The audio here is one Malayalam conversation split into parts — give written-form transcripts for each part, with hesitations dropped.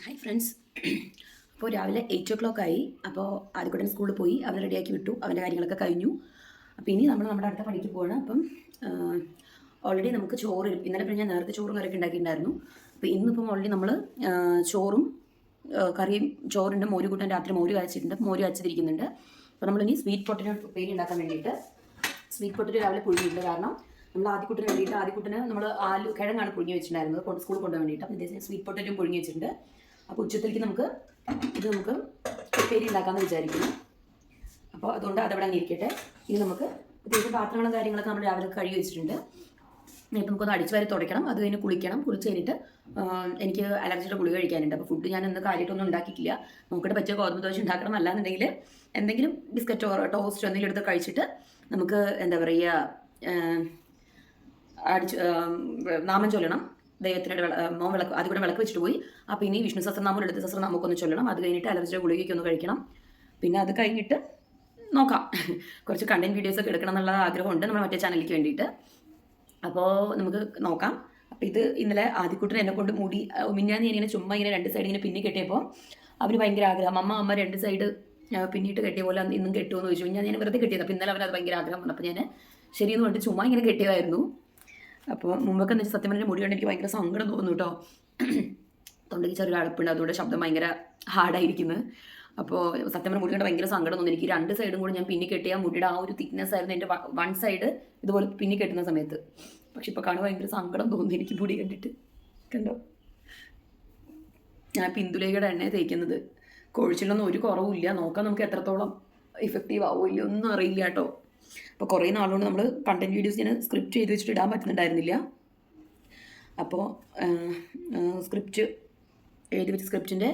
Hi friends. അപ്പോൾ രാവിലെ 8 o'clock ആയി. അപ്പോൾ ആദ്യക്കുട്ടൻ സ്കൂളിൽ പോയി, അവനെ റെഡിയാക്കി വിട്ടു, അവൻ്റെ കാര്യങ്ങളൊക്കെ കഴിഞ്ഞു. അപ്പോൾ ഇനി നമ്മൾ നമ്മുടെ അടുത്ത പണിക്ക് പോവാണ്. അപ്പം ഓൾറെഡി നമുക്ക് ചോറ് ഇന്നലെ പിന്നെ ഞാൻ നേരത്തെ ചോറും കറിയൊക്കെ ഉണ്ടാക്കിയിട്ടുണ്ടായിരുന്നു. അപ്പോൾ ഇന്നിപ്പം ഓൾറെഡി നമ്മൾ ചോറും കറിയും ചോറുണ്ട്, മോര് കൂട്ടാൻ രാത്രി മോര് കാച്ചിട്ടുണ്ട്, മോര് കാച്ചിരിക്കുന്നുണ്ട്. അപ്പോൾ നമ്മളിനി സ്വീറ്റ് പൊട്ടറ്റോ ഉപ്പേരി ഉണ്ടാക്കാൻ വേണ്ടിയിട്ട് സ്വീറ്റ് പൊട്ടറ്റോ രാവിലെ പുഴുങ്ങിയിട്ടുണ്ട്. കാരണം നമ്മൾ ആദ്യക്കുട്ടിന് വേണ്ടിയിട്ട് ആദ്യക്കുട്ടിന് നമ്മൾ കിഴങ്ങാണ് പുഴുങ്ങി വെച്ചിട്ടുണ്ടായിരുന്നത് സ്കൂളിൽ കൊണ്ടുപോകാൻ വേണ്ടിയിട്ട്. അപ്പോൾ ഇതേ സ്വീറ്റ് പൊട്ടറ്റോ പുഴുങ്ങി വെച്ചിട്ടുണ്ട്. അപ്പോൾ ഉച്ചത്തിലേക്ക് നമുക്ക് ഉപ്പേരി ഉണ്ടാക്കാമെന്ന് വിചാരിക്കുന്നു. അപ്പോൾ അതുകൊണ്ട് അതവിടെ അങ്ങനെ ഇരിക്കട്ടെ. ഇനി നമുക്ക് അത്യാവശ്യം പാത്രങ്ങളും കാര്യങ്ങളൊക്കെ നമ്മൾ രാവിലെ കഴുകി വെച്ചിട്ടുണ്ട്. എന്നിട്ട് നമുക്കൊന്ന് അടിച്ചു വരെ തുടയ്ക്കണം. അത് കഴിഞ്ഞ് കുളിക്കണം. കുളിച്ച് കഴിഞ്ഞിട്ട് എനിക്ക് അലർജിയുടെ ഗുളിക കഴിക്കാനുണ്ട്. അപ്പോൾ ഫുഡ് ഞാൻ ഇന്ന് കാര്യമായിട്ടൊന്നും ഉണ്ടാക്കിയിട്ടില്ല. നോക്കിയിട്ട് പറ്റിയ ഗോതമ്പ് ദോശ ഉണ്ടാക്കണം. അല്ലാന്നുണ്ടെങ്കിൽ എന്തെങ്കിലും ബിസ്ക്കറ്റോ ടോസ്റ്റോ എന്തെങ്കിലും എടുത്ത് കഴിച്ചിട്ട് നമുക്ക് എന്താ പറയുക നാമം ചൊല്ലണം. ദൈവത്തിൻ്റെ മോൻ വിളക്ക് ആദ്യം കൂടെ വിളക്ക് വെച്ചിട്ട് പോയി. അപ്പോൾ ഇനി വിഷ്ണു സഹസ്രനാമം എടുത്ത് സഹസ്രനാമൊക്കെ ഒന്ന് ചൊല്ലണം. അത് കഴിഞ്ഞിട്ട് അലർജിയുടെ ഗുളികയ്ക്ക് ഒന്ന് കഴിക്കണം. പിന്നെ അത് കഴിഞ്ഞിട്ട് നോക്കാം, കുറച്ച് കണ്ടന്റ് വീഡിയോസൊക്കെ എടുക്കണം എന്നുള്ള ആഗ്രഹമുണ്ട് നമ്മുടെ മറ്റേ ചാനലിലേക്ക് വേണ്ടിയിട്ട്. അപ്പോൾ നമുക്ക് നോക്കാം. അപ്പോൾ ഇത് ഇന്നലെ ആദ്യക്കുട്ടൻ എന്നെ കൊണ്ട് മുടി മിന്നാന്ന് ഇങ്ങനെ ചുമ്മാ ഇങ്ങനെ രണ്ട് സൈഡ് ഇങ്ങനെ പിന്നി കെട്ടിയപ്പോൾ അവന് ഭയങ്കര ആഗ്രഹം, അമ്മ രണ്ട് സൈഡ് പിന്നിട്ട് കെട്ടിയ പോലെ ഇന്നും കെട്ടുമെന്ന് ചോദിച്ചു. ഞാൻ വെറുതെ കെട്ടിയത്. അപ്പോൾ ഇന്നലെ അവനത് ഭയങ്കര ആഗ്രഹം വന്നു. അപ്പോൾ ഞാൻ ശരിയെന്ന് പറഞ്ഞിട്ട് ചുമ്മാ ഇങ്ങനെ കെട്ടിയതായിരുന്നു. അപ്പോൾ മുമ്പൊക്കെ എന്ന് വെച്ചാൽ സത്യം പറഞ്ഞാൽ മുടി കൊണ്ട് എനിക്ക് ഭയങ്കര സങ്കടം തോന്നുന്നു കേട്ടോ. തൊണ്ടയ്ക്ക് ചെറിയൊരു അടപ്പുണ്ട്, അതുകൊണ്ട് ശബ്ദം ഭയങ്കര ഹാർഡായിരിക്കുന്നത്. അപ്പോൾ സത്യം പറഞ്ഞാൽ മുടി കൊണ്ട് ഭയങ്കര സങ്കടം തോന്നുന്നു. എനിക്ക് രണ്ട് സൈഡും കൂടി ഞാൻ പിന്നി കെട്ടിയ മുടിയുടെ ആ ഒരു തിക്നെസ് ആയിരുന്നു എൻ്റെ വൺ സൈഡ് ഇതുപോലെ പിന്നി കെട്ടുന്ന സമയത്ത്. പക്ഷെ ഇപ്പോൾ കാണുമ്പോൾ ഭയങ്കര സങ്കടം തോന്നുന്നു എനിക്ക് മുടി കണ്ടിട്ട്. കണ്ടോ, ഞാൻ പിന്തുലയുടെ എണ്ണ തേക്കുന്നത്. കൊഴിച്ചിലൊന്നും ഒരു കുറവുമില്ല. നോക്കാം നമുക്ക് എത്രത്തോളം ഇഫക്റ്റീവ് ആവില്ല ഒന്നും അറിയില്ല കേട്ടോ. അപ്പോൾ കുറേ നാളുകൊണ്ട് നമ്മൾ കണ്ടന്റ് വീഡിയോസ് ഞാൻ സ്ക്രിപ്റ്റ് ചെയ്ത് വെച്ചിട്ട് ഇടാൻ പറ്റുന്നുണ്ടായിരുന്നില്ല. അപ്പോൾ സ്ക്രിപ്റ്റ് എഴുതി വെച്ച സ്ക്രിപ്റ്റിൻ്റെ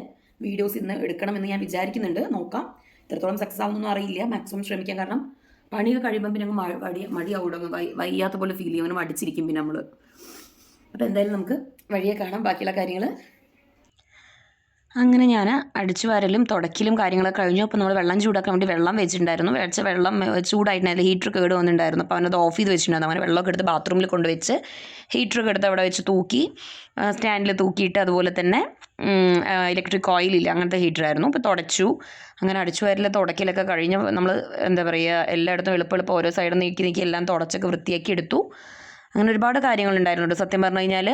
വീഡിയോസ് ഇന്ന് എടുക്കണമെന്ന് ഞാൻ വിചാരിക്കുന്നുണ്ട്. നോക്കാം എത്രത്തോളം സക്സസ് ആവുന്നൊന്നും അറിയില്ല. മാക്സിമം ശ്രമിക്കാം. കാരണം പണിയൊക്കെ കഴിയുമ്പോൾ പിന്നെ മടിയാവും, വയ്യാത്ത പോലെ ഫീൽ ചെയ്യും, അങ്ങനെ മടിച്ചിരിക്കും പിന്നെ നമ്മൾ. അപ്പോൾ എന്തായാലും നമുക്ക് വഴിയെ കാണാം ബാക്കിയുള്ള കാര്യങ്ങൾ. അങ്ങനെ ഞാൻ അടിച്ചു വാരലും തുടക്കലും കാര്യങ്ങളൊക്കെ കഴിഞ്ഞു. അപ്പോൾ നമ്മൾ വെള്ളം ചൂടാക്കാൻ വേണ്ടി വെള്ളം വെച്ചിട്ടുണ്ടായിരുന്നു. വെള്ളം ചൂടായിട്ടുണ്ടായിരുന്നു. ഹീറ്റർ കേട് വന്നിട്ടുണ്ടായിരുന്നു. അപ്പോൾ അവനത് ഓഫ് ചെയ്ത് വെച്ചിട്ടുണ്ടായിരുന്നു. അങ്ങനെ വെള്ളമൊക്കെ എടുത്ത് ബാത്റൂമിൽ കൊണ്ടുവച്ച് ഹീറ്ററൊക്കെ എടുത്ത് അവിടെ വെച്ച് തൂക്കി സ്റ്റാൻഡിൽ തൂക്കിയിട്ട്, അതുപോലെ തന്നെ ഇലക്ട്രിക് ഓയിലില്ല അങ്ങനത്തെ ഹീറ്ററായിരുന്നു. അപ്പോൾ തുടച്ചു. അങ്ങനെ അടിച്ചു വാരൽ തുടക്കലൊക്കെ കഴിഞ്ഞ് നമ്മൾ എന്താ പറയുക എല്ലായിടത്തും എളുപ്പം ഓരോ സൈഡും നീക്കി എല്ലാം തുടച്ചൊക്കെ വൃത്തിയാക്കി എടുത്തു. അങ്ങനെ ഒരുപാട് കാര്യങ്ങളുണ്ടായിരുന്നു സത്യം പറഞ്ഞു കഴിഞ്ഞാൽ.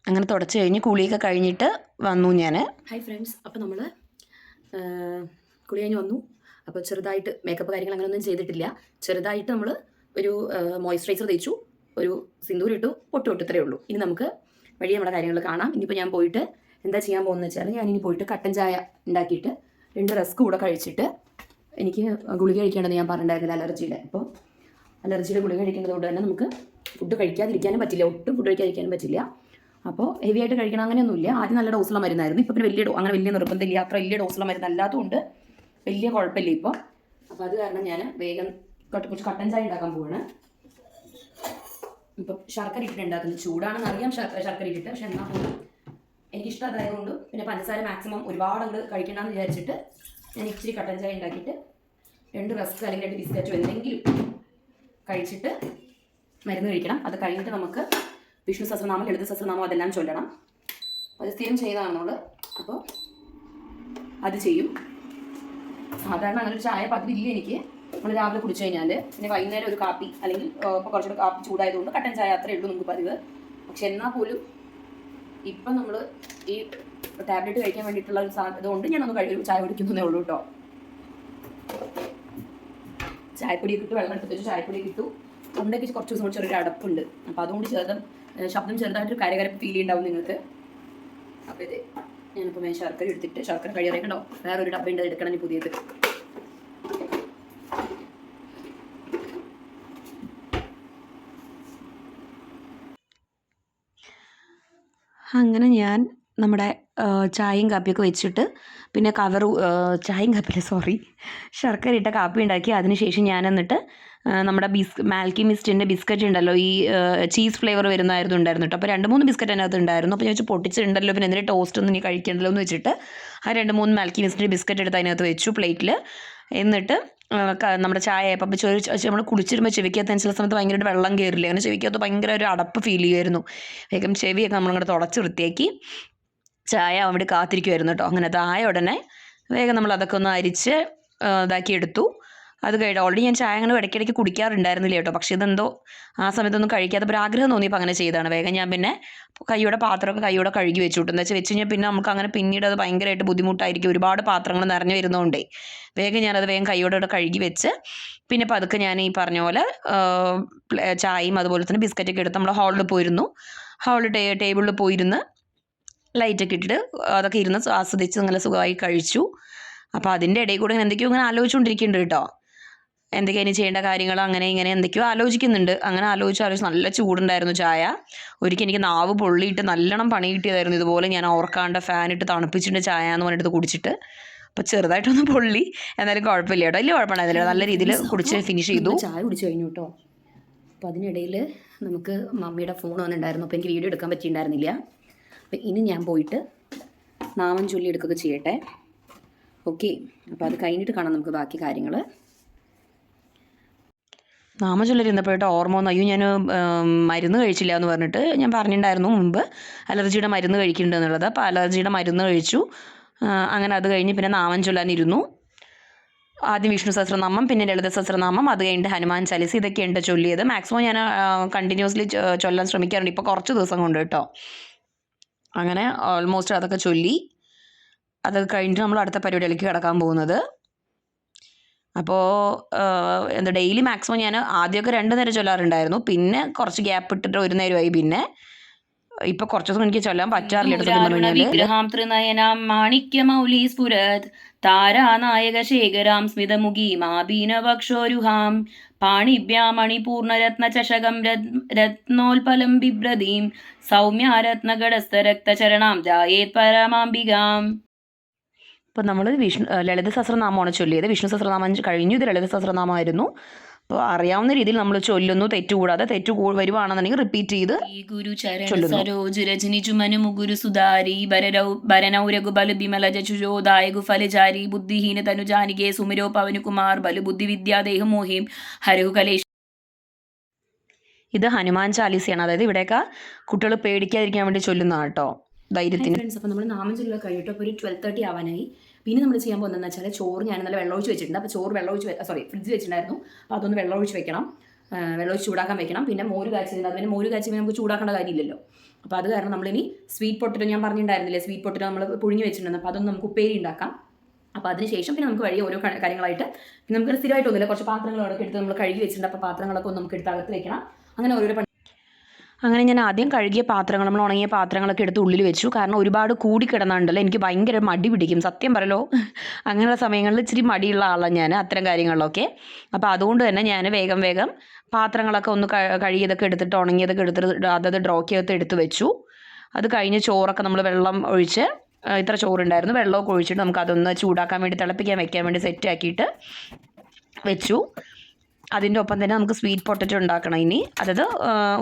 അങ്ങനെ തുടച്ച് കഴിഞ്ഞ് കുളിയൊക്കെ കഴിഞ്ഞിട്ട് വന്നു ഞാൻ. Hi friends. അപ്പോൾ നമ്മൾ കുളി കഴിഞ്ഞ് വന്നു. അപ്പോൾ ചെറുതായിട്ട് മേക്കപ്പ് കാര്യങ്ങൾ അങ്ങനെയൊന്നും ചെയ്തിട്ടില്ല. ചെറുതായിട്ട് നമ്മൾ ഒരു മോയ്സ്ചറൈസർ തേച്ചു, ഒരു സിന്ദൂരം ഇട്ടു, പൊട്ടു ഇത്രയേ ഉള്ളൂ. ഇനി നമുക്ക് വഴി നമ്മുടെ കാര്യങ്ങൾ കാണാം. ഇനിയിപ്പോൾ ഞാൻ പോയിട്ട് എന്താ ചെയ്യാൻ പോകുന്നത് വെച്ചാൽ, ഞാനിനി പോയിട്ട് കട്ടൻ ചായ ഉണ്ടാക്കിയിട്ട് 2 റസ്ക് കൂടെ കഴിച്ചിട്ട്, എനിക്ക് ഗുളിക കഴിക്കേണ്ടതെന്ന് ഞാൻ പറഞ്ഞിട്ടുണ്ടായിരുന്നില്ല അലർജിയുടെ. അപ്പോൾ അലർജിയുടെ ഗുളിക കഴിക്കേണ്ടത് കൊണ്ട് തന്നെ നമുക്ക് ഫുഡ് കഴിക്കാതിരിക്കാനും പറ്റില്ല, ഒട്ടും ഫുഡ് കഴിക്കാതിരിക്കാനും പറ്റില്ല. അപ്പോൾ ഹെവി ആയിട്ട് കഴിക്കണം അങ്ങനെയൊന്നുമില്ല. ആദ്യം നല്ല ഡോസുള്ള മരുന്നായിരുന്നു. ഇപ്പോൾ പിന്നെ അങ്ങനെ വലിയ നിർബന്ധമില്ല. അത്ര വലിയ ഡോസുള്ള മരുന്ന് അല്ലാത്തതുകൊണ്ട് വലിയ കുഴപ്പമില്ല ഇപ്പോൾ. അപ്പോൾ അത് കാരണം ഞാൻ വേഗം കുറച്ച് കട്ടൻ ചായ ഉണ്ടാക്കാൻ പോവാണ്. ഇപ്പം ശർക്കര ഇട്ടിട്ട് ഉണ്ടാക്കുന്നത്. ചൂടാണെന്ന് അറിയാം ശർക്കര ഇട്ടിട്ട്, പക്ഷെ എന്നാൽ പോലും എനിക്കിഷ്ടം അതായതുകൊണ്ട് പിന്നെ പഞ്ചസാര മാക്സിമം ഒരുപാട് അങ്ങോട്ട് കഴിക്കണമെന്ന് വിചാരിച്ചിട്ട് ഞാൻ ഇച്ചിരി കട്ടൻ ചായ ഉണ്ടാക്കിയിട്ട് 2 റസ്ക് അല്ലെങ്കിൽ 2 ബിസ്ക്കറ്റോ എന്തെങ്കിലും കഴിച്ചിട്ട് മരുന്ന് കഴിക്കണം. അത് കഴിഞ്ഞിട്ട് നമുക്ക് വിഷ്ണു സഹസ്രനാമം, ലളിത സഹസ്രനാമം അതെല്ലാം ചൊല്ലണം. അത് സ്ഥിരം ചെയ്തതാണ് നമ്മൾ. അപ്പോൾ അത് ചെയ്യും. സാധാരണ അങ്ങനെ ഒരു ചായ പതിവില്ല എനിക്ക്. നമ്മൾ രാവിലെ കുടിച്ചു കഴിഞ്ഞാൽ പിന്നെ വൈകുന്നേരം ഒരു കാപ്പി, അല്ലെങ്കിൽ ഇപ്പോൾ കുറച്ചുകൂടെ കാപ്പി ചൂടായതുകൊണ്ട് കട്ടൻ ചായ അത്രയേ ഉള്ളൂ നമുക്ക് പതിവ്. പക്ഷെ എന്നാൽ പോലും ഇപ്പം നമ്മൾ ഈ ടാബ്ലറ്റ് കഴിക്കാൻ വേണ്ടിയിട്ടുള്ള ഒരു ഇതുകൊണ്ട് ഞാനൊന്ന് ചായ കുടിക്കുന്നതേ ഉള്ളൂ കേട്ടോ. ചായപ്പൊടിയൊക്കെ ഇട്ട് വെള്ളം എടുത്ത് വെച്ച് ചായപ്പൊടിയൊക്കെ ഇട്ടു. തൊണ്ടയ്ക്ക് കുറച്ച് ദിവസം ചെറിയൊരു അടപ്പുണ്ട്. അപ്പോൾ അതുകൊണ്ട് ശബ്ദം ചെറുതായിട്ടൊരു കരകരപ്പ് ഫീൽ ചെയ്യുന്നുണ്ടാവും നിങ്ങൾക്ക്. അപ്പോൾ ഇതേ ഞാനിപ്പോൾ ശർക്കര എടുത്തിട്ട്, ശർക്കര കഴിയറിയണ്ടോ, വേറൊരു ഡബ്ബയുണ്ട് എടുക്കണം ഇനി പുതിയത്. അങ്ങനെ ഞാൻ നമ്മുടെ ചായയും കാപ്പിയൊക്കെ വെച്ചിട്ട് പിന്നെ ശർക്കര ഇട്ട കാപ്പി ഉണ്ടാക്കി. അതിനുശേഷം ഞാൻ എന്നിട്ട് നമ്മുടെ മാൽക്കി മിസ്റ്റിൻ്റെ ബിസ്ക്കറ്റ് ഉണ്ടല്ലോ, ഈ ചീസ് ഫ്ലേവർ ഉണ്ടായിരുന്നു കേട്ടോ. അപ്പോൾ 2-3 ബിസ്ക്കറ്റ് അതിനകത്ത് ഉണ്ടായിരുന്നു. അപ്പോൾ ഞാൻ വെച്ച് പൊട്ടിച്ചിട്ടുണ്ടല്ലോ, പിന്നെ എന്തെങ്കിലും ടോസ്റ്റ് ഒന്നും ഇനി കഴിക്കണ്ടല്ലോ എന്ന് വെച്ചിട്ട് ആ 2-3 മാൽക്കി മിസ്റ്റിൻ്റെ ബിസ്ക്കറ്റ് എടുത്ത് അതിനകത്ത് വെച്ചു പ്ലേറ്റിൽ. എന്നിട്ട് നമ്മുടെ ചായ അപ്പം നമ്മൾ കുളിച്ചിരുമ്പോൾ ചെവിക്കകത്ത് ചില സമയത്ത് ഭയങ്കരമായിട്ട് വെള്ളം കയറില്ലേ, അങ്ങനെ ചെവിക്കകത്ത് ഭയങ്കര ഒരു അടപ്പ് ഫീൽ ചെയ്യുമായിരുന്നു. വേഗം ചെവിയൊക്കെ നമ്മളങ്ങോട്ട് തുടച്ച് വൃത്തിയാക്കി ചായ അവിടെ കാത്തിരിക്കുമായിരുന്നു കേട്ടോ. അങ്ങനെ അതായ ഉടനെ വേഗം നമ്മൾ അതൊക്കെ ഒന്ന് അരിച്ച് ഇതാക്കി എടുത്തു. അത് കഴിഞ്ഞ് ഓൾറെഡി ഞാൻ ചായ അങ്ങനെ ഇടയ്ക്കിടയ്ക്ക് കുടിക്കാറുണ്ടായിരുന്നില്ല കേട്ടോ. പക്ഷേ ഇതെന്തോ ആ സമയത്തൊന്നും കഴിക്കാത്തപ്പോൾ ഒരു ആഗ്രഹം തോന്നിയപ്പോൾ അങ്ങനെ ചെയ്തതാണ്. വേഗം ഞാൻ പിന്നെ പാത്രമൊക്കെ കൈയോടെ കഴുകി വെച്ചു വിട്ടു. എന്താ വെച്ച് കഴിഞ്ഞാൽ പിന്നെ നമുക്ക് അങ്ങനെ പിന്നീട് അത് ഭയങ്കരമായിട്ട് ബുദ്ധിമുട്ടായിരിക്കും. ഒരുപാട് പാത്രങ്ങൾ നിറഞ്ഞു വരുന്നതുകൊണ്ടേ വേഗം ഞാനത് വേഗം കൈയോടെ കഴുകി വെച്ച് പിന്നെ പതുക്കെ ഞാൻ ഈ പറഞ്ഞ പോലെ ചായയും അതുപോലെ തന്നെ ബിസ്ക്കറ്റൊക്കെ എടുത്ത് നമ്മൾ ഹാളിൽ പോയിരുന്നു. ടേബിളിൽ പോയിരുന്ന് ലൈറ്റൊക്കെ ഇട്ടിട്ട് അതൊക്കെ ഇരുന്ന് ആസ്വദിച്ച് നല്ല സുഖമായി കഴിച്ചു. അപ്പോൾ അതിൻ്റെ ഇടയിൽ കൂടെ എന്തൊക്കെയോ ഇങ്ങനെ ആലോചിച്ചുകൊണ്ടിരിക്കുന്നുണ്ട് കേട്ടോ. എന്തൊക്കെയാണ് ഇനി ചെയ്യേണ്ട കാര്യങ്ങൾ അങ്ങനെ ഇങ്ങനെ എന്തൊക്കെയോ ആലോചിക്കുന്നുണ്ട്. അങ്ങനെ ആലോചിച്ച് നല്ല ചൂടുണ്ടായിരുന്നു ചായ. ഒരിക്കൽ എനിക്ക് നാവ് പൊള്ളിയിട്ട് നല്ലോണം പണി കിട്ടിയതായിരുന്നു. ഇതുപോലെ ഞാൻ ഓർക്കാണ്ട് ഫാനിട്ട് തണുപ്പിച്ചിട്ട് ചായ എന്ന് പറഞ്ഞിട്ട് കുടിച്ചിട്ട് അപ്പോൾ ചെറുതായിട്ടൊന്ന് പൊള്ളി. എന്നാലും കുഴപ്പമില്ല കേട്ടോ, വലിയ കുഴപ്പമുണ്ടായിരുന്നില്ല. നല്ല രീതിയിൽ കുടിച്ച് ഫിനിഷ് ചെയ്തു. ചായ കുടിച്ച് കഴിഞ്ഞു കേട്ടോ. അപ്പോൾ അതിനിടയിൽ നമുക്ക് മമ്മിയുടെ ഫോൺ വന്നിട്ടുണ്ടായിരുന്നു. അപ്പോൾ എനിക്ക് വീഡിയോ എടുക്കാൻ പറ്റിയിട്ടുണ്ടായിരുന്നില്ല. അപ്പോൾ ഇനി ഞാൻ പോയിട്ട് നാമം ചൊല്ലി എടുക്കുകയൊക്കെ ചെയ്യട്ടെ. ഓക്കെ, അപ്പോൾ അത് കഴിഞ്ഞിട്ട് കാണാം നമുക്ക് ബാക്കി കാര്യങ്ങൾ. നാമം ചൊല്ലിരുന്നപ്പോഴായിട്ട് ഓർമ്മ വന്നു, അയ്യോ ഞാൻ മരുന്ന് കഴിച്ചില്ല എന്ന് പറഞ്ഞിട്ട് ഞാൻ പറഞ്ഞിട്ടുണ്ടായിരുന്നു മുമ്പ് അലർജിയുടെ മരുന്ന് കഴിക്കുന്നുണ്ട് എന്നുള്ളത്. അപ്പോൾ അലർജിയുടെ മരുന്ന് കഴിച്ചു. അങ്ങനെ അത് കഴിഞ്ഞ് പിന്നെ നാമം ചൊല്ലാനിരുന്നു. ആദ്യം വിഷ്ണു സഹസ്രനാമം, പിന്നെ ലളിത സഹസ്രനാമം, അത് കഴിഞ്ഞിട്ട് ഹനുമാൻ ചാലിസ, ഇതൊക്കെയുണ്ട് ചൊല്ലിയത്. മാക്സിമം ഞാൻ കണ്ടിന്യൂസ്ലി ചൊല്ലാൻ ശ്രമിക്കാറുണ്ട് ഇപ്പോൾ കുറച്ച് ദിവസം കൊണ്ട് കേട്ടോ. അങ്ങനെ ഓൾമോസ്റ്റ് അതൊക്കെ ചൊല്ലി. അതൊക്കെ കഴിഞ്ഞിട്ട് നമ്മൾ അടുത്ത പരിപാടിയിലേക്ക് കിടക്കാൻ പോകുന്നത്. അപ്പോൾ ഡെയിലി മാക്സിമം ഞാൻ ആദ്യമൊക്കെ 2 നേരം ചൊല്ലാറുണ്ടായിരുന്നു. പിന്നെ കുറച്ച് ഗ്യാപ്പ് ഇട്ടിട്ട് 1 നേരമായി. പിന്നെ ഇപ്പൊ കുറച്ച് ദിവസം എനിക്ക് ചൊല്ലാൻ പറ്റാറില്ല. വിഗ്രഹാം ത്രിനയനാം മാണിക്യമൗലി സ്ഫുരത് താരാനായക ശേഖരാം സ്മിതമുഖീമാബീനവക്ഷോരുഹാം പാണിഭ്യാമണിപൂർണരത്ന ചഷകം രത്നോൽപലം ബിഭ്രതീം സൗമ്യാരത്നഗടസ്ഥരക്തചരണാം ധ്യായേത് പരമാംബികാം. അപ്പോൾ നമ്മൾ ലളിത സഹസ്രനാമമാണ് ചൊല്ലിയത്. വിഷ്ണു സഹസ്രനാമം കഴിഞ്ഞു, ഇത് ലളിത സഹസ്രനാമമായിരുന്നു. അപ്പോൾ അറിയാവുന്ന രീതിയിൽ നമ്മൾ ചൊല്ലുന്നു, തെറ്റുകൂടാതെ. തെറ്റു വരുവാണെന്നുണ്ടെങ്കിൽ റിപ്പീറ്റ് ചെയ്ത് ഗുരു ചരണ സരോജ രജനി ചുമനു മുഗുരു സുധാരി ഭരനൗ രഘുബല ബിമല ജുജോദായകു ഫലജാരി ബുദ്ധിഹീന തനുജാനികേ സുമിരോ പവനുകുമാർ ബലു ബുദ്ധി വിദ്യാദേഹ മോഹിം ഹരഹു കലേഷ്. ഇത് ഹനുമാൻ ചാലീസയാണ്. അതായത് ഇവിടെയൊക്കെ കുട്ടികൾ പേടിക്കാതിരിക്കാൻ വേണ്ടി ചൊല്ലുന്നതാണ് കേട്ടോ, ധൈര്യത്തിന്. ഫ്രണ്ട്സ്, അപ്പോൾ നമ്മൾ നാമം ചൊല്ലൽ കഴിഞ്ഞിട്ട് അപ്പോൾ ഒരു 12:30 ആവാനായി. പിന്നെ നമ്മൾ ചെയ്യാൻ പോകുന്നതെന്ന് വെച്ചാൽ ചോറ് ഞാൻ നല്ല വെള്ളമൊഴിച്ച് വെച്ചിട്ടുണ്ട്. അപ്പോൾ ചോറ് ഫ്രിഡ്ജിൽ വെച്ചിട്ടുണ്ടായിരുന്നു. അപ്പോൾ അതൊന്ന് വെള്ളമൊഴിച്ച് വെക്കണം, വെള്ളമൊഴിച്ച് ചൂടാക്കാൻ വെക്കണം. പിന്നെ മോര് കാച്ചിട്ടുണ്ട്. അതുപോലെ മോര് കാച്ചി നമുക്ക് ചൂടാക്കേണ്ട കാര്യമില്ലല്ലോ. അപ്പോൾ അത് കാരണം നമ്മളിനി സ്വീറ്റ് പൊട്ടറ്റോ ഞാൻ പറഞ്ഞിട്ടുണ്ടായിരുന്നില്ലേ, സ്വീറ്റ് പൊട്ടറ്റോ നമ്മൾ പുഴുങ്ങി വെച്ചിട്ടുണ്ട്. അപ്പോൾ അതൊന്ന് നമുക്ക് ഉപ്പേരി ഉണ്ടാക്കാം. അപ്പോൾ അതിനുശേഷം പിന്നെ നമുക്ക് വഴി ഓരോ കാര്യങ്ങളായിട്ട് നമുക്ക് സ്ഥിരമായിട്ടൊന്നുമില്ല, കുറച്ച് പാത്രങ്ങളൊക്കെ എടുത്ത് നമ്മൾ കഴുകി വെച്ചിട്ടുണ്ട്. അപ്പോൾ പാത്രങ്ങളൊക്കെ ഒന്ന് നമുക്ക് എടുത്ത് അകത്ത് വെക്കണം. അങ്ങനെ ഓരോരോ അങ്ങനെ ഞാൻ ആദ്യം കഴുകിയ പാത്രങ്ങൾ, നമ്മൾ ഉണങ്ങിയ പാത്രങ്ങളൊക്കെ എടുത്ത് ഉള്ളിൽ വെച്ചു. കാരണം ഒരുപാട് കൂടി കിടന്നുണ്ടല്ലോ, എനിക്ക് ഭയങ്കര മടി പിടിക്കും സത്യം പറയല്ലോ. അങ്ങനെയുള്ള സമയങ്ങളിൽ ഇച്ചിരി മടിയുള്ള ആളാണ് ഞാൻ അത്തരം കാര്യങ്ങളിലൊക്കെ. അപ്പോൾ അതുകൊണ്ട് തന്നെ ഞാൻ വേഗം പാത്രങ്ങളൊക്കെ ഒന്ന് കഴുകിയതൊക്കെ എടുത്തിട്ട് ഉണങ്ങിയതൊക്കെ എടുത്തിട്ട് അതത് ഡ്രോക്കകത്ത് എടുത്ത് വെച്ചു. അത് കഴിഞ്ഞ് ചോറൊക്കെ നമ്മൾ വെള്ളം ഒഴിച്ച്, ഇത്ര ചോറുണ്ടായിരുന്നു, വെള്ളമൊക്കെ ഒഴിച്ചിട്ട് നമുക്ക് അതൊന്ന് ചൂടാക്കാൻ വേണ്ടി തിളപ്പിക്കാൻ വെക്കാൻ വേണ്ടി സെറ്റ് ആക്കിയിട്ട് വെച്ചു. അതിൻ്റെ ഒപ്പം തന്നെ നമുക്ക് സ്വീറ്റ് പൊട്ടറ്റോ ഉണ്ടാക്കണം ഇനി. അതായത്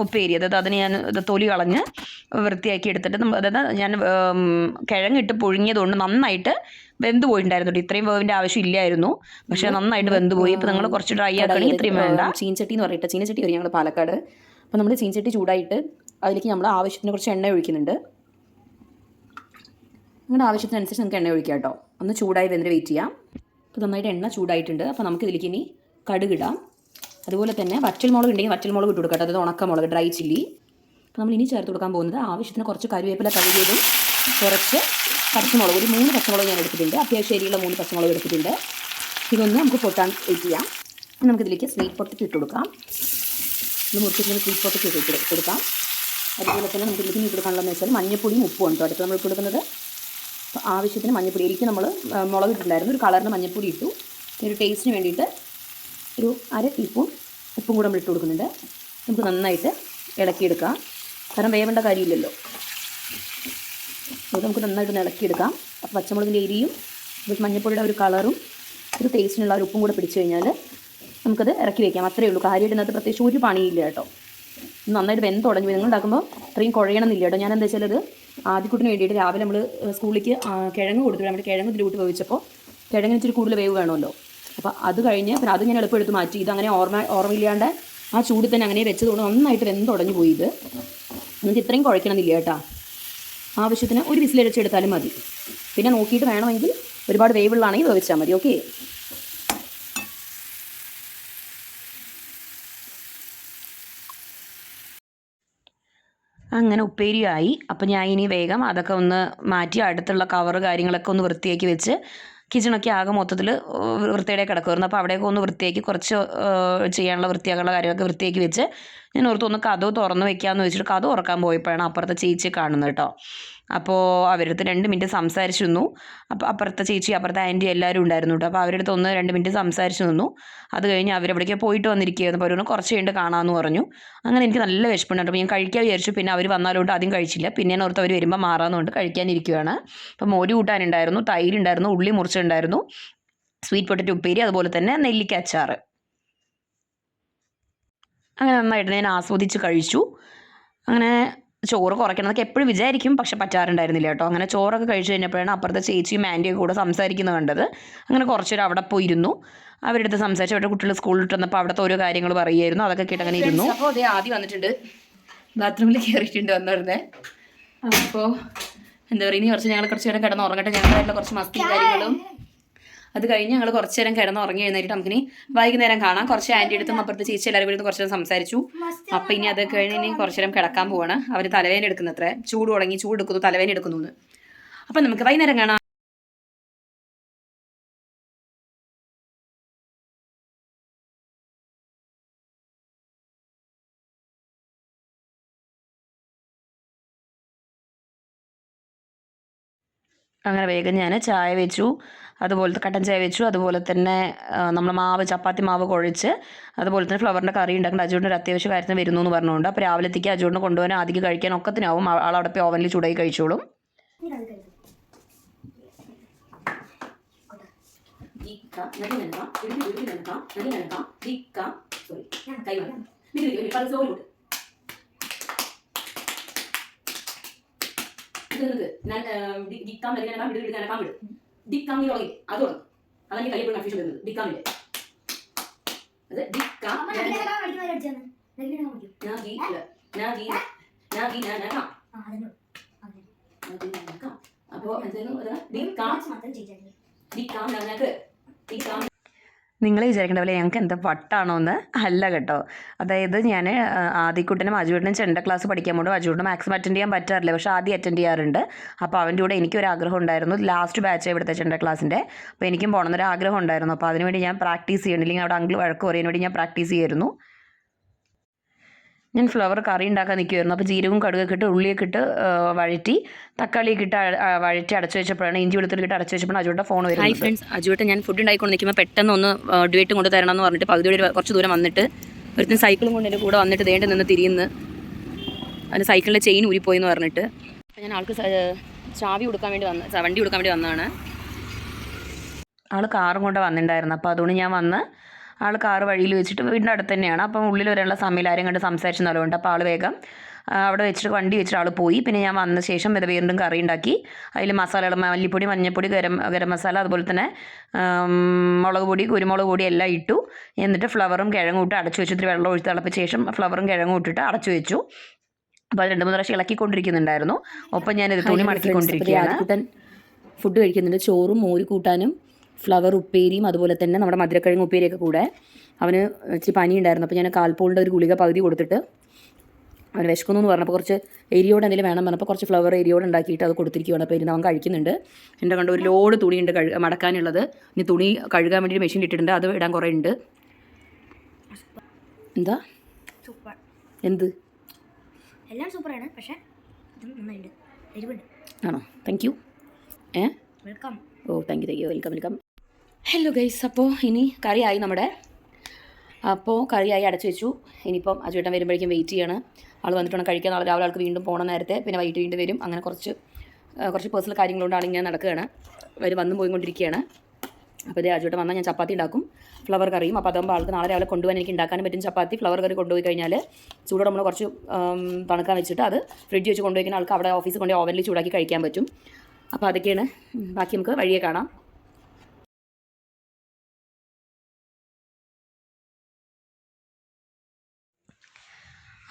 ഉപ്പേരി, അതായത് അതിന് ഞാൻ തൊലി കളഞ്ഞ് വൃത്തിയാക്കി എടുത്തിട്ട് അതായത് ഞാൻ കിഴങ്ങിട്ട് പുഴുങ്ങിയതുകൊണ്ട് നന്നായിട്ട് വെന്ത് പോയിട്ടുണ്ടായിരുന്നു. ഇത്രയും വേവിൻ്റെ ആവശ്യം ഇല്ലായിരുന്നു, പക്ഷേ നന്നായിട്ട് വെന്ത് പോയി. ഇപ്പോൾ നിങ്ങൾ കുറച്ച് ഡ്രൈ ആക്കണമെങ്കിൽ ഇത്രയും വേണ്ട. ചീനച്ചട്ടി എന്ന് പറഞ്ഞിട്ട് ചീനച്ചട്ടി വരും ഞങ്ങൾ പാലക്കാട്. അപ്പോൾ നമ്മൾ ചീനച്ചട്ടി ചൂടായിട്ട് അതിലേക്ക് നമ്മൾ ആവശ്യത്തിന് കുറച്ച് എണ്ണ ഒഴിക്കുന്നുണ്ട്. നിങ്ങളുടെ ആവശ്യത്തിനനുസരിച്ച് നമുക്ക് എണ്ണ ഒഴിക്കാം കേട്ടോ. ഒന്ന് ചൂടായി വെന്ത് വെയിറ്റ് ചെയ്യാം. അപ്പോൾ നന്നായിട്ട് എണ്ണ ചൂടായിട്ടുണ്ട്. അപ്പോൾ നമുക്ക് ഇതിലേക്ക് ഇനി കടുകിടാം. അതുപോലെ തന്നെ വറ്റൽമുളക് ഉണ്ടെങ്കിൽ വറ്റൽമുളക് ഇട്ട് കൊടുക്കട്ടെ, അതായത് ഉണക്കമുളക്, ഡ്രൈ ചില്ലി. അപ്പോൾ നമ്മൾ ഇനി ചേർത്ത് കൊടുക്കാൻ പോകുന്നത് ആവശ്യത്തിന് കുറച്ച് കറിവേപ്പില കഴുകിയതും കുറച്ച് പച്ചമുളക്, ഒരു 3 പച്ചമുളക് ഞാൻ എടുത്തിട്ടുണ്ട്. അത്യാവശ്യം എരിയുള്ള 3 പച്ചമുളക് എടുത്തിട്ടുണ്ട്. ഇതൊന്ന് നമുക്ക് പൊട്ടാൻ വെയിറ്റ് ചെയ്യാം. നമുക്കിതിലേക്ക് സ്വീറ്റ് പൊട്ടറ്റോ ഇട്ട് കൊടുക്കാം. നമ്മൾ മുറിച്ചിട്ട് സ്വീറ്റ് പൊട്ടറ്റോ ഇട്ട് കൊടുക്കാം. അതുപോലെ തന്നെ നമുക്ക് ഇതിലേക്ക് ഇട്ട് കൊടുക്കാനുള്ളതെന്ന് വെച്ചാൽ മഞ്ഞപ്പൊടിയും ഉപ്പും ഉണ്ട് അടുത്ത് നമ്മൾ ഇട്ട് കൊടുക്കുന്നത്. അപ്പോൾ ആവശ്യത്തിന് മഞ്ഞപ്പൊടി, എനിക്ക് നമ്മൾ മുളക് ഇട്ടിട്ടുണ്ടായിരുന്നു, ഒരു കളറിന് മഞ്ഞപ്പൊടി ഇട്ടു. ഒരു ടേസ്റ്റിന് വേണ്ടിയിട്ട് ഒരു 1/2 ടീസ്പൂൺ ഉപ്പും കൂടെ നമ്മൾ ഇട്ട് കൊടുക്കുന്നുണ്ട്. നമുക്ക് നന്നായിട്ട് ഇളക്കിയെടുക്കാം, കാരണം വേവേണ്ട കാര്യമില്ലല്ലോ. അത് നമുക്ക് നന്നായിട്ട് ഇളക്കിയെടുക്കാം. അപ്പോൾ പച്ചമുളകിൻ്റെ എരിയും മഞ്ഞപ്പൊടിയുടെ ഒരു കളറും ഒരു ടേസ്റ്റിനുള്ള ഒരു ഉപ്പും കൂടെ പിടിച്ചു കഴിഞ്ഞാൽ നമുക്കത് ഇറക്കി വയ്ക്കാം. അത്രയേ ഉള്ളൂ. കാര്യമായിട്ട് ഇതിനകത്ത് പ്രത്യേകിച്ച് ഒരു പണിയില്ല കേട്ടോ. നന്നായിട്ട് വെന്ത് തുടങ്ങി. നിങ്ങൾ ഉണ്ടാക്കുമ്പോൾ അത്രയും കുഴയണമെന്നില്ല കേട്ടോ. ഞാൻ എന്താ വെച്ചാൽ അത് ആദ്യക്കുട്ടിന് വേണ്ടിയിട്ട് രാവിലെ നമ്മൾ സ്കൂളിലേക്ക് കിഴങ്ങ് കൊടുത്തിട്ട് നമ്മുടെ കിഴങ്ങ് ഇതിലോട്ട് വേവിച്ചപ്പോൾ കിഴങ്ങിന് ഇച്ചിരി കൂടുതൽ വേവ് വേണമല്ലോ. അപ്പോൾ അത് കഴിഞ്ഞ് പിന്നെ അത് ഞാൻ എളുപ്പം എടുത്ത് മാറ്റി. ഇതങ്ങനെ ഓർമ്മയില്ലാണ്ട് ആ ചൂടിൽ തന്നെ അങ്ങനെ വെച്ചതുകൊണ്ട് നന്നായിട്ട് വെന്ത് തുടങ്ങി പോയി. ഇത് നമുക്ക് ഇത്രയും കുഴക്കണമെന്നില്ല കേട്ടോ. ആവശ്യത്തിന് ഒരു വിസിലടിച്ചെടുത്താലും മതി. പിന്നെ നോക്കിയിട്ട് വേണമെങ്കിൽ ഒരുപാട് വേവുള്ളാണെങ്കിൽ വേവിച്ചാൽ മതി. ഓക്കെ. അങ്ങനെ ഉപ്പേരിയായി. അപ്പം ഞാൻ ഇനി വേഗം അതൊക്കെ ഒന്ന് മാറ്റി അടുത്തുള്ള കവറ് കാര്യങ്ങളൊക്കെ ഒന്ന് വൃത്തിയാക്കി വെച്ച് കിച്ചണൊക്കെ ആകെ മൊത്തത്തിൽ വൃത്തിയുടെ കിടക്കുമായിരുന്നു. അപ്പോൾ അവിടെയൊക്കെ ഒന്ന് വൃത്തിയാക്കി കുറച്ച് ചെയ്യാനുള്ള വൃത്തിയാക്കാനുള്ള കാര്യങ്ങളൊക്കെ വൃത്തിയാക്കി വെച്ച് ഞാൻ ഓർത്തു ഒന്ന് കതവ് തുറന്ന് വെക്കാമെന്ന് വെച്ചിട്ട് കതവ് തുറക്കാൻ പോയപ്പോഴാണ് അപ്പുറത്തെ ചേച്ചിയെ കാണുന്നത് കേട്ടോ. അപ്പോൾ അവരുടെ അടുത്ത് 2 മിനിറ്റ് സംസാരിച്ചു നിന്നു. അപ്പോൾ അപ്പുറത്തെ ചേച്ചി അപ്പുറത്തെ ആൻറ്റി എല്ലാവരും ഉണ്ടായിരുന്നു കേട്ടോ. അപ്പോൾ അവരുടെ അടുത്ത് 1-2 മിനിറ്റ് സംസാരിച്ചു നിന്നു. അത് കഴിഞ്ഞ് അവരെവിടേക്കോ പോയിട്ട് വന്നിരിക്കുകയായിരുന്നു. അപ്പോൾ അവരൊന്ന് കുറച്ച് കഴിഞ്ഞിട്ട് കാണാമെന്ന് പറഞ്ഞു. അങ്ങനെ എനിക്ക് നല്ല വിശപ്പുണ്ട്. അപ്പോൾ ഞാൻ കഴിക്കാൻ വിചാരിച്ചു. പിന്നെ അവർ വന്നാലോട്ട് ആദ്യം കഴിച്ചില്ല. പിന്നെ ഞാൻ ഓർത്ത് അവർ വരുമ്പോൾ മാറാമെന്നുകൊണ്ട് കഴിക്കാനിരിക്കുകയാണ്. അപ്പോൾ മോര് കൂട്ടാനുണ്ടായിരുന്നു, തൈരുണ്ടായിരുന്നു, ഉള്ളി മുറിച്ചുണ്ടായിരുന്നു, സ്വീറ്റ് പൊട്ടറ്റോ ഉപ്പേരി, അതുപോലെ തന്നെ നെല്ലിക്ക അച്ചാർ. അങ്ങനെ നന്നായിട്ട് ഞാൻ ആസ്വദിച്ച് കഴിച്ചു. അങ്ങനെ ചോറ് കുറയ്ക്കണം എന്നൊക്കെ എപ്പോഴും വിചാരിക്കും, പക്ഷെ പറ്റാറുണ്ടായിരുന്നില്ല കേട്ടോ. അങ്ങനെ ചോറൊക്കെ കഴിച്ച് കഴിഞ്ഞപ്പോഴാണ് അപ്പുറത്തെ ചേച്ചിയും ആൻറ്റിയൊക്കെ കൂടെ സംസാരിക്കുന്നത് കണ്ടത്. അങ്ങനെ കുറച്ചേരം അവിടെ പോയിരുന്നു. അവരുടെ അടുത്ത് സംസാരിച്ച് അവരുടെ കുട്ടികൾ സ്കൂളിൽ വിട്ട് വന്നപ്പോൾ അവിടുത്തെ ഓരോ കാര്യങ്ങൾ പറയുമായിരുന്നു. അതൊക്കെ കേട്ട് അങ്ങനെ ഇരുന്നു. അപ്പോൾ അതേ ആദ്യം വന്നിട്ടുണ്ട്, ബാത്റൂമിൽ കയറിയിട്ടുണ്ട് വന്നിരുന്നത്. അപ്പോൾ എന്താ പറയുക, ഇനി ഞങ്ങൾ കുറച്ച് നേരം കിടന്ന് ഉറങ്ങട്ടെ. ഞങ്ങളായിട്ടുള്ള കുറച്ച് മസ്തി കാര്യങ്ങളും അത് കഴിഞ്ഞ് ഞങ്ങൾ കുറച്ച് നേരം കിടന്ന് ഉറങ്ങി എഴുന്നേറ്റ് നമുക്കിനി വൈകുന്നേരം കാണാം. കുറച്ച് ആൻറ്റി അടുത്തും അപ്പുറത്ത് ചേച്ചി എല്ലാവരും കൂടി കുറച്ച് നേരം സംസാരിച്ചു. അപ്പോൾ ഇനി അത് കഴിഞ്ഞ് ഇനി കുറച്ച് നേരം കിടക്കാൻ പോവാണ്. അവർ തലവേദന എടുക്കുന്നത്രേ, ചൂട് തുടങ്ങി, ചൂട് എടുക്കുന്നു, തലവേദന എടുക്കുന്നു എന്ന്. അപ്പം നമുക്ക് വൈകുന്നേരം കാണാം. അങ്ങനെ വേഗം ഞാൻ ചായ വെച്ചു, അതുപോലത്തെ കട്ടൻ ചായ വെച്ചു. അതുപോലെ തന്നെ നമ്മൾ മാവ്, ചപ്പാത്തി മാവ് കുഴച്ച്, അതുപോലെ തന്നെ ഫ്ലവറിൻ്റെ കറി ഉണ്ടാക്കേണ്ട അജുവിൻ്റെ ഒരു അത്യാവശ്യ കാര്യത്തിന് വരുന്നു എന്ന് പറഞ്ഞുകൊണ്ട്. അപ്പോൾ രാവിലത്തേക്ക് അജുവിനെ കൊണ്ടുപോകാൻ ആദ്യം കഴിക്കാൻ ഒക്കത്തിനാവും. ആളവിടെ പോയി ഓവനിൽ ചൂടായി കഴിച്ചോളും. അതന്നെ കൈ കൺഫ്യൂഷൻ വരുന്നത്. ഡിക്കാമില്ലേ അത് ഡിക്കാം അപ്പോ എന്തായാലും നിങ്ങൾ വിചാരിക്കേണ്ട പോലെ ഞങ്ങൾക്ക് എന്താ വട്ടാണോ എന്ന് അല്ല കേട്ടോ. അതായത് ഞാൻ ആദ്യക്കുട്ടനും അജുവേട്ടനും ചെണ്ട ക്ലാസ് പഠിക്കാൻ പോകുമ്പോൾ അജുവേട്ടന് മാക്സിമം അറ്റൻഡ് ചെയ്യാൻ പറ്റാറില്ല, പക്ഷേ ആദ്യം അറ്റൻഡ് ചെയ്യാറുണ്ട്. അപ്പോൾ അവൻ്റെ കൂടെ എനിക്കൊരു ആഗ്രഹം ഉണ്ടായിരുന്നു. ലാസ്റ്റ് ബാച്ച് ഇവിടുത്തെ ചെണ്ട ക്ലാസ്സിൻ്റെ. അപ്പോൾ എനിക്കും പോകണമെന്നൊരു ആഗ്രഹം ഉണ്ടായിരുന്നു. അപ്പോൾ അതിനുവേണ്ടി ഞാൻ പ്രാക്ടീസ് ചെയ്യണില്ലെങ്കിൽ അവിടെ അങ്കിൾ വഴക്ക് പറയാൻ വേണ്ടി ഞാൻ പ്രാക്ടീസ് ചെയ്യുമായിരുന്നു. ഞാൻ ഫ്ലവർ കറി ഉണ്ടാക്കാൻ നിൽക്കുമായിരുന്നു. അപ്പോൾ ജീരകവും കടുകൊക്കെ ഇട്ട് ഉള്ളിയൊക്കെ ഇട്ട് വഴറ്റി തക്കാളിയൊക്കെ ഇട്ട് വഴറ്റി അടച്ചു വെച്ചപ്പോഴാണ്, ഇഞ്ചി വെളുത്തുള്ളിട്ട് അടച്ചു വെച്ചപ്പോൾ അജുവേട്ട ഫോൺ വരുന്നത്. ഹായ് ഫ്രണ്ട്സ്, അജുവേട്ട ഞാൻ ഫുഡ് ഉണ്ടായിക്കൊണ്ട് നിൽക്കുമ്പോൾ പെട്ടെന്ന് ഒന്ന് ഡ്യൂറ്റ് കൊണ്ട് തരണം എന്ന് പറഞ്ഞിട്ട് പകുതിയോടെ കുറച്ച് ദൂരം വന്നിട്ട് ഒരുത്തിന് സൈക്കിളും കൊണ്ട് എൻ്റെ കൂടെ വന്നിട്ട് ദേണ്ട് നിന്ന് തിരിയുന്നു. അതിന് സൈക്കിളിൻ്റെ ചെയിൻ ഊരിപ്പോയി എന്ന് പറഞ്ഞിട്ട് ഞാൻ ആൾക്ക് ചാവി കൊടുക്കാൻ വേണ്ടി വണ്ടി കൊടുക്കാൻ വേണ്ടി വന്നതാണ്. ആൾ കാറും കൊണ്ട് വന്നിട്ടുണ്ടായിരുന്നു. അപ്പോൾ അതുകൊണ്ട് ഞാൻ വന്ന് ആൾ കാറ് വഴിയിൽ വെച്ചിട്ട് വീടിൻ്റെ അടുത്ത് തന്നെയാണ്. അപ്പം ഉള്ളിൽ വരാനുള്ള സമയം ആരും കണ്ട് സംസാരിച്ച് നല്ലതുകൊണ്ട് അപ്പോൾ ആൾ വേഗം അവിടെ വെച്ചിട്ട് വണ്ടി വെച്ചിട്ട് ആൾ പോയി. പിന്നെ ഞാൻ വന്ന ശേഷം വീണ്ടും കറി ഉണ്ടാക്കി. അതിൽ മസാലകൾ മല്ലിപ്പൊടി, മഞ്ഞൾപ്പൊടി, ഗരം മസാല, അതുപോലെ തന്നെ മുളക് പൊടി, കുരുമുളക് പൊടി എല്ലാം ഇട്ടു. എന്നിട്ട് ഫ്ലവറും കിഴങ്ങും ഇട്ട് അടച്ചു വെച്ചു. ഇത്തിരി വെള്ളം ഒഴിച്ച് തിളപ്പിച്ച ശേഷം ഫ്ലവറും കിഴങ്ങും ഇട്ടിട്ട് അടച്ചു വെച്ചു. അപ്പോൾ അത് 2-3 പ്രാവശ്യം ഇളക്കിക്കൊണ്ടിരിക്കുന്നുണ്ടായിരുന്നു. ഒപ്പം ഞാനിത് തുണി മടക്കിക്കൊണ്ടിരിക്കുകയാണ്. ഫുഡ് കഴിക്കുന്നുണ്ട്. ചോറും മോര് കൂട്ടാനും ഫ്ലവർ ഉപ്പേരിയും അതുപോലെ തന്നെ നമ്മുടെ മധുരക്കിഴങ്ങ് ഉപ്പേരിയൊക്കെ കൂടെ. അവന് ഇച്ചിരി പനി ഉണ്ടായിരുന്നു. അപ്പോൾ ഞാൻ കാൽപോളിൻ്റെ ഒരു ഗുളിക പകുതി കൊടുത്തിട്ട് അവന് വിശക്കുന്നു എന്ന് പറഞ്ഞപ്പോൾ കുറച്ച് എരിയോട് എന്തെങ്കിലും വേണം പറഞ്ഞപ്പോൾ കുറച്ച് ഫ്ലവർ എരിയോട് ഉണ്ടാക്കിയിട്ട് അത് കൊടുത്തിരിക്കുകയാണ്. അപ്പോൾ ഇരുന്ന് അവൻ കഴിക്കുന്നുണ്ട്. എൻ്റെ കണ്ട് ഒരു ലോഡ് തുണിയുണ്ട് മടക്കാനുള്ളത്. ഇനി തുണി കഴുകാൻ വേണ്ടി മെഷീനിൽ ഇട്ടിട്ടുണ്ട്, അത് ഇടാൻ കുറേ ഉണ്ട്. എന്താ എന്ത് എല്ലാം സൂപ്പറാണ്, പക്ഷേ ആണോ? Thank you. Welcome. Oh thank you. Welcome. Hello guys, അപ്പോൾ ഇനി കറിയായി നമ്മുടെ. അപ്പോൾ കറിയായി അടച്ചു വെച്ചു. ഇനിയിപ്പം അജുവേട്ടൻ വരുമ്പോഴേക്കും വെയിറ്റ് ചെയ്യണം. ആൾ വന്നിട്ട് വേണം കഴിക്കാൻ. നാളെ രാവിലെ ആൾക്ക് വീണ്ടും പോകണം നേരത്തെ, പിന്നെ വൈകിട്ട് വീണ്ടും വരും. അങ്ങനെ കുറച്ച് പേഴ്സണൽ കാര്യങ്ങളുകൊണ്ട് ആളിങ്ങനെ നടക്കുകയാണ്. വന്നും പോയിക്കൊണ്ടിരിക്കുകയാണ്. അപ്പോൾ ഇതേ അജുവേട്ടൻ വന്നാൽ ഞാൻ ചപ്പാത്തി ഉണ്ടാക്കും, ഫ്ലവർ കറിയും. അപ്പോൾ അതാകുമ്പോൾ ആൾക്ക് നാളെ രാവിലെ കൊണ്ടുപോകാൻ എനിക്ക് ഉണ്ടാക്കാനും പറ്റും. ചപ്പാത്തി ഫ്ലവർ കറി കൊണ്ടുപോയി കഴിഞ്ഞാൽ ചൂടോടെ നമ്മൾ കുറച്ച് തണുക്കാൻ വെച്ചിട്ട് അത് ഫ്രിഡ്ജ് വെച്ച് കൊണ്ടുപോയി ആൾക്ക് അവിടെ ഓഫീസിൽ കൊണ്ട് ഓവനിൽ ചൂടാക്കി കഴിക്കാൻ പറ്റും. അപ്പോൾ അതൊക്കെയാണ്. ബാക്കി നമുക്ക് വഴിയെ കാണാം.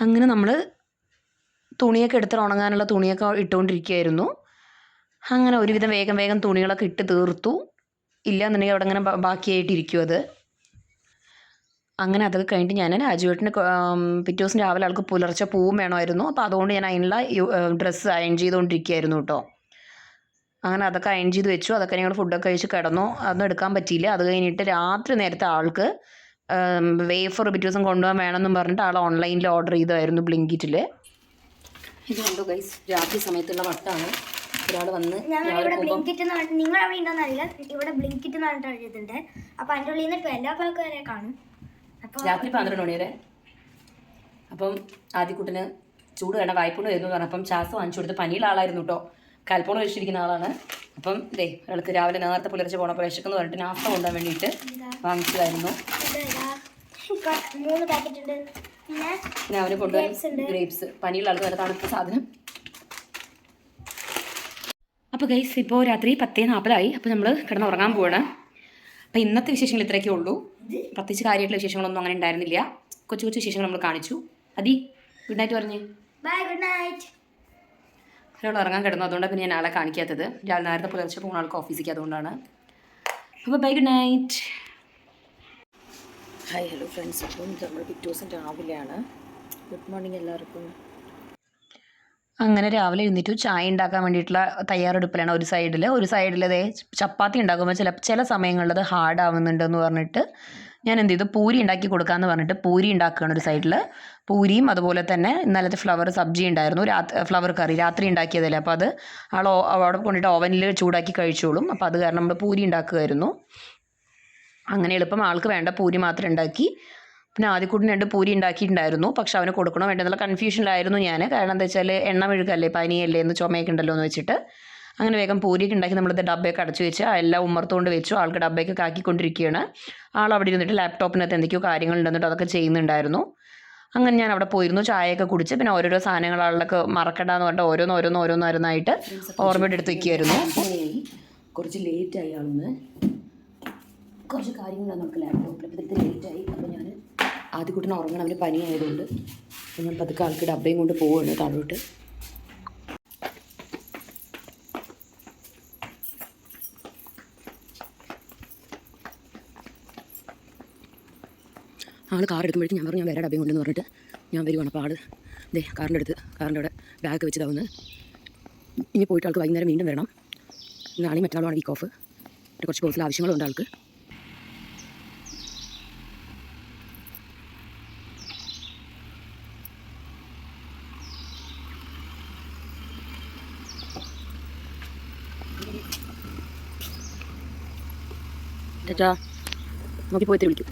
അങ്ങനെ നമ്മൾ തുണിയൊക്കെ എടുത്ത് ഉണങ്ങാനുള്ള തുണിയൊക്കെ ഇട്ടുകൊണ്ടിരിക്കുകയായിരുന്നു. അങ്ങനെ ഒരുവിധം വേഗം വേഗം തുണികളൊക്കെ ഇട്ട് തീർത്തു. ഇല്ലയെന്നുണ്ടെങ്കിൽ അവിടെ അങ്ങനെ ബാക്കിയായിട്ടിരിക്കും അത്. അങ്ങനെ അതൊക്കെ കഴിഞ്ഞിട്ട് ഞാൻ രാജുവേട്ടന് പിറ്റേ ദിവസം രാവിലെ ആൾക്ക് പുലർച്ചെ പൂവും വേണമായിരുന്നു. അപ്പോൾ അതുകൊണ്ട് ഞാൻ അതിനുള്ള ഡ്രസ്സ് അയൺ ചെയ്തുകൊണ്ടിരിക്കുകയായിരുന്നു കേട്ടോ. അങ്ങനെ അതൊക്കെ അയൺ ചെയ്ത് വെച്ചു. അതൊക്കെ ഞങ്ങൾ ഫുഡൊക്കെ കഴിച്ച് കിടന്നു. അതൊന്നും എടുക്കാൻ പറ്റിയില്ല. അത് കഴിഞ്ഞിട്ട് രാത്രി നേരത്തെ ആൾക്ക് വേഫർ പിറ്റേ ദിവസം കൊണ്ടുപോകാൻ വേണമെന്നും പറഞ്ഞിട്ട് ആൾ ഓൺലൈനിൽ ഓർഡർ ചെയ്തായിരുന്നു ബ്ലിങ്കിറ്റിൽ. ഇത് കണ്ടോ ഗൈസ്, രാത്രി സമയത്തുള്ള വട്ടാണ്. ഒരാൾ വന്ന് ഞങ്ങളിവിടെ ബ്ലിങ്കിറ്റ് എന്ന് പറഞ്ഞിട്ട് നിങ്ങൾ അവിടെ ഉണ്ടോന്നറിയില്ല, ഇവിടെ ബ്ലിങ്കിറ്റ് എന്ന് പറഞ്ഞിട്ട് എഴുതിയിട്ടുണ്ട്. അപ്പോൾ അതിൻ്റെ ഉള്ളിൽ നിന്ന് 12 o'clock വരെ കാണും. അപ്പോൾ രാത്രി 12 മണി വരെ. അപ്പം ആദ്യക്കുട്ടന് ചൂട് വേണ്ട, വായ്പുണ്ട് വരുന്നു പറഞ്ഞപ്പം ചാസ് വാങ്ങിച്ചു കൊടുത്ത്. പനിയുള്ള ആളായിരുന്നു കേട്ടോ, കാൽപോണം കഴിച്ചിരിക്കുന്ന ആളാണ്. അപ്പം ഒരാൾക്ക് രാവിലെ നേരത്തെ പുലർച്ചെ പോകണപ്പോൾ വിശക്കെന്ന് പറഞ്ഞിട്ട് നാസ്ത കൊണ്ടുപോകാൻ വേണ്ടിയിട്ട് വാങ്ങിച്ചതായിരുന്നു. 3 പാക്കറ്റ് ഉണ്ട്. പിന്നെ അവന് കൊണ്ടുപോയി ഗ്രേപ്സ്, പനിയുള്ള ആൾക്ക് നല്ല തണുത്ത സാധനം. അപ്പോൾ ഗൈസ് ഇപ്പോൾ രാത്രി 10:40 അപ്പോൾ നമ്മൾ കിടന്നുറങ്ങാൻ പോവാണ്. അപ്പോൾ ഇന്നത്തെ വിശേഷങ്ങൾ ഇത്രയൊക്കെ ഉള്ളൂ. പ്രത്യേകിച്ച് കാര്യമായിട്ടുള്ള വിശേഷങ്ങളൊന്നും അങ്ങനെ ഉണ്ടായിരുന്നില്ല. കൊച്ചു കൊച്ചു വിശേഷങ്ങൾ നമ്മൾ കാണിച്ചു. ഗുഡ് നൈറ്റ് പറഞ്ഞേ. Bye, good night. ഒരാൾ ഇറങ്ങാൻ കിടന്നു, അതുകൊണ്ടാണ് പിന്നെ ഞാൻ ആളെ കാണിക്കാത്തത്. രാവിലെ നേരത്തെ പുലർച്ചെ പോകുന്ന ആൾക്ക് ഓഫീസിലേക്ക്, അതുകൊണ്ടാണ്. അപ്പോൾ bye, good night. Hi hello friends. അപ്പം നമ്മൾ പിറ്റേ ദിവസം രാവിലെയാണ്. ഗുഡ് മോർണിംഗ് എല്ലാവർക്കും. അങ്ങനെ രാവിലെ എഴുന്നേറ്റു. ചായ ഉണ്ടാക്കാൻ വേണ്ടിയിട്ടുള്ള തയ്യാറെടുപ്പിലാണ്. ഒരു സൈഡിൽ അതേ ചപ്പാത്തി ഉണ്ടാക്കുമ്പോൾ ചില സമയങ്ങളിൽ അത് ഹാർഡ് ആവുന്നുണ്ടെന്ന് പറഞ്ഞിട്ട് ഞാൻ എന്ത് ചെയ്തു, പൂരി ഉണ്ടാക്കി കൊടുക്കാമെന്ന് പറഞ്ഞിട്ട് പൂരി ഉണ്ടാക്കുകയാണ് ഒരു സൈഡിൽ. പൂരിയും അതുപോലെ തന്നെ ഇന്നലത്തെ ഫ്ലവർ സബ്ജി ഉണ്ടായിരുന്നു, ഫ്ലവർ കറി രാത്രി ഉണ്ടാക്കിയതല്ലേ. അപ്പോൾ അത് അവിടെ കൊണ്ടിട്ട് ഓവനിൽ ചൂടാക്കി കഴിച്ചോളും. അപ്പോൾ അത് കാരണം നമ്മൾ പൂരി ഉണ്ടാക്കുകയായിരുന്നു. അങ്ങനെ എളുപ്പം ആൾക്ക് വേണ്ട പൂരി മാത്രം ഉണ്ടാക്കി. പിന്നെ ആദ്യക്കൂട്ടിന് 2 പൂരി ഉണ്ടാക്കിയിട്ടുണ്ടായിരുന്നു. പക്ഷെ അവന് കൊടുക്കണോ വേണ്ടെന്നുള്ള കൺഫ്യൂഷനിലായിരുന്നു ഞാൻ. കാരണം എന്താ വെച്ചാൽ എണ്ണ മെഴുകല്ലേ, പനിയല്ലേ എന്ന്, ചുമയൊക്കെ ഉണ്ടല്ലോ എന്ന് വെച്ചിട്ട് അങ്ങനെ വേഗം പൂരിയൊക്കെ ഉണ്ടാക്കി നമ്മളിത് ഡബ്ബയൊക്കെ അടച്ചു വെച്ച് എല്ലാം ഉമ്മർത്തുകൊണ്ട് വെച്ചു. ആൾക്ക് ഡബ്ബയൊക്കെ ആക്കിക്കൊണ്ടിരിക്കുകയാണ്. ആൾ അവിടെ ഇരുന്നിട്ട് ലാപ്ടോപ്പിനകത്ത് എന്തൊക്കെയോ കാര്യങ്ങളുണ്ടെന്നിട്ട് അതൊക്കെ ചെയ്യുന്നുണ്ടായിരുന്നു. അങ്ങനെ ഞാൻ അവിടെ പോയിരുന്നു, ചായയൊക്കെ കുടിച്ച്. പിന്നെ ഓരോരോ സാധനങ്ങൾ ആളിലൊക്കെ മറക്കണ്ടെന്ന് പറഞ്ഞിട്ട് ഓരോന്നായിട്ട് ഓർമ്മയുടെ എടുത്ത് വയ്ക്കുമായിരുന്നു. കുറച്ച് ലേറ്റായി ആളൊന്ന്, കുറച്ച് കാര്യങ്ങളാണ് നമുക്ക് ലാപ്ടോപ്പിൽ. അപ്പോൾ ഇത് ലേറ്റായി. അപ്പോൾ ഞാൻ ആദ്യക്കൂട്ടിന് ഉറങ്ങണം, അവന് പനി ആയതുകൊണ്ട്. ഞാൻ പതുക്കെ ആൾക്ക് ഡബ്ബയും കൊണ്ട് പോവുകയാണ് താഴോട്ട്. ആൾ കാർ എടുക്കുമ്പോഴേക്കും ഞാൻ പറഞ്ഞു ഞാൻ വേറെ ഡബ്ബയും കൊണ്ടെന്ന് പറഞ്ഞിട്ട് ഞാൻ വരുവാണ്. അപ്പോൾ ആൾ കാറിൻ്റെ അവിടെ ബാഗ് വെച്ചതാവുന്നു. ഇനി പോയിട്ട് ആൾക്ക് വൈകുന്നേരം വീണ്ടും വരണം. നാളെയും മറ്റന്നാളുമാണ് വീക്ക് ഓഫ്. കുറച്ച് പേഴ്സണൽ ആവശ്യങ്ങളുണ്ട് ആൾക്ക്. ചേച്ചാ നോക്കി പോയിട്ട് വിളിക്കും.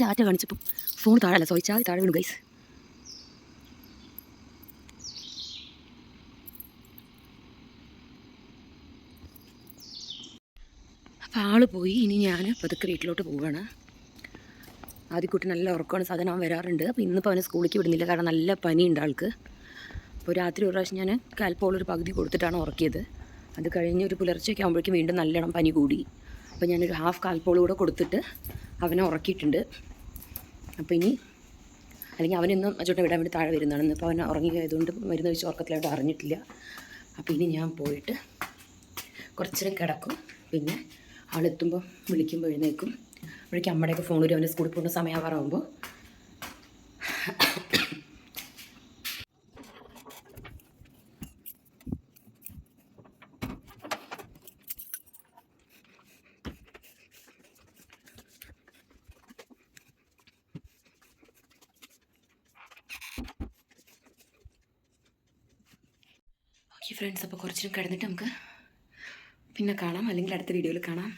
ടാറ്റ കാണിച്ചപ്പോൾ ഫോൺ താഴെ ചോദിച്ചാൽ താഴെ വീണു ഗൈസ്. അപ്പോൾ ആൾ പോയി. ഇനി ഞാൻ പതുക്കെ വീട്ടിലോട്ട് പോവുകയാണ്. ആദ്യക്കുട്ടി നല്ല ഉറക്കമാണ്, സാധനം അവൻ വരാറുണ്ട്. അപ്പോൾ ഇന്നിപ്പോൾ അവനെ സ്കൂളിലേക്ക് വിടുന്നില്ല, കാരണം നല്ല പനിയുണ്ട് ആൾക്ക്. അപ്പോൾ രാത്രി ഒരു പ്രാവശ്യം ഞാൻ കാൽപോളൊരു പകുതി കൊടുത്തിട്ടാണ് ഉറക്കിയത്. അത് കഴിഞ്ഞ് ഒരു പുലർച്ചയൊക്കെ ആകുമ്പോഴേക്കും വീണ്ടും നല്ലോണം പനി കൂടി. അപ്പോൾ ഞാനൊരു ഹാഫ് കാൽപോൾ കൂടെ കൊടുത്തിട്ട് അവനെ ഉറക്കിയിട്ടുണ്ട്. അപ്പോൾ ഇനി അല്ലെങ്കിൽ അവനൊന്നും അച്ചോട്ടെ വിടാൻ വേണ്ടി താഴെ വരുന്നതാണ്. ഇപ്പോൾ അവൻ ഉറങ്ങിയതുകൊണ്ട് മരുന്ന് വെച്ച് ഉറക്കത്തിലായിട്ട് അറിഞ്ഞിട്ടില്ല. അപ്പോൾ ഇനി ഞാൻ പോയിട്ട് കുറച്ചേരം കിടക്കും. പിന്നെ ആളെത്തുമ്പോൾ വിളിക്കുമ്പോൾ എഴുന്നേക്കും. അപ്പോഴേക്കും അമ്മയുടെയൊക്കെ ഫോൺ വരും, അവൻ്റെ സ്കൂളിൽ പോകുന്ന സമയമാറാകുമ്പോൾ. ഓക്കെ ഫ്രണ്ട്സ്, അപ്പോൾ കുറച്ചും കിടന്നിട്ട് നമുക്ക് പിന്നെ കാണാം, അല്ലെങ്കിൽ അടുത്ത വീഡിയോയിൽ കാണാം.